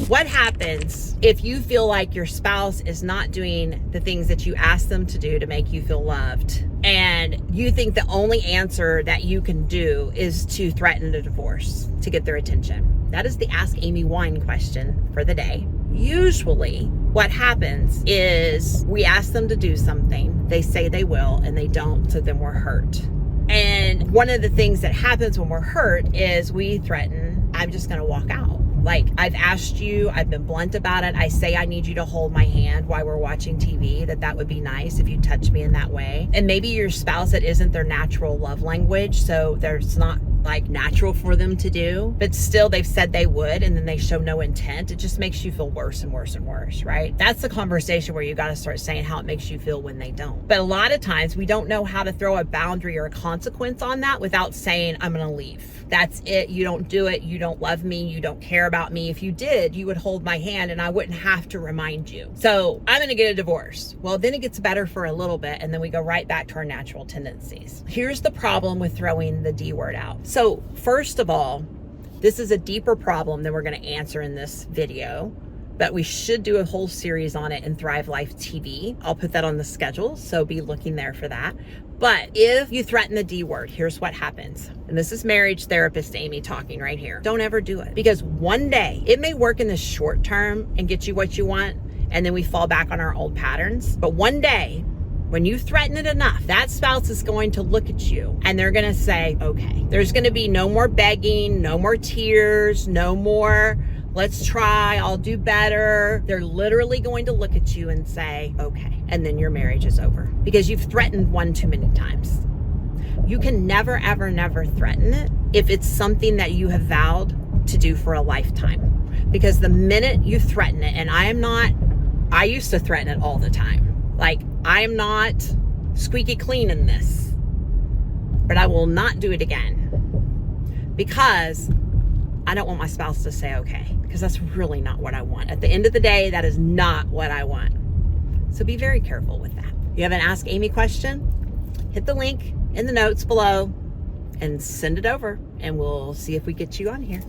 What happens if you feel like your spouse is not doing the things that you ask them to do to make you feel loved, and you think the only answer that you can do is to threaten a divorce to get their attention? That is the Ask Amy Wine question for the day. Usually what happens is we ask them to do something, they say they will, and they don't, so then we're hurt. And one of the things that happens when we're hurt is we threaten, I'm just going to walk out. Like, I've asked you, I've been blunt about it. I say I need you to hold my hand while we're watching TV, that would be nice if you touch me in that way. And maybe your spouse, it isn't their natural love language, so there's not like natural for them to do, but still they've said they would, and then they show no intent. It just makes you feel worse and worse and worse, right? That's the conversation where you got to start saying how it makes you feel when they don't. But a lot of times we don't know how to throw a boundary or a consequence on that without saying, I'm going to leave. That's it. You don't do it. You don't love me. You don't care about me. If you did, you would hold my hand and I wouldn't have to remind you. So I'm going to get a divorce. Well, then it gets better for a little bit, and then we go right back to our natural tendencies. Here's the problem with throwing the D word out. So first of all, this is a deeper problem than we're going to answer in this video, but we should do a whole series on it in Thrive Life TV. I'll put that on the schedule, so be looking there for that. But if you threaten the D word, here's what happens. And this is marriage therapist Amy talking right here. Don't ever do it, because one day it may work in the short term and get you what you want, and then we fall back on our old patterns. But one day, when you threaten it enough, that spouse is going to look at you and they're going to say, okay, there's going to be no more begging, no more tears, no more, let's try, I'll do better. They're literally going to look at you and say, okay. And then your marriage is over, because you've threatened one too many times. You can never, ever, never threaten it if it's something that you have vowed to do for a lifetime. Because the minute you threaten it, and I used to threaten it all the time. Like, I am not squeaky clean in this, but I will not do it again, because I don't want my spouse to say, okay, because that's really not what I want. At the end of the day, that is not what I want. So be very careful with that. You have an Ask Amy question? Hit the link in the notes below and send it over, and we'll see if we get you on here.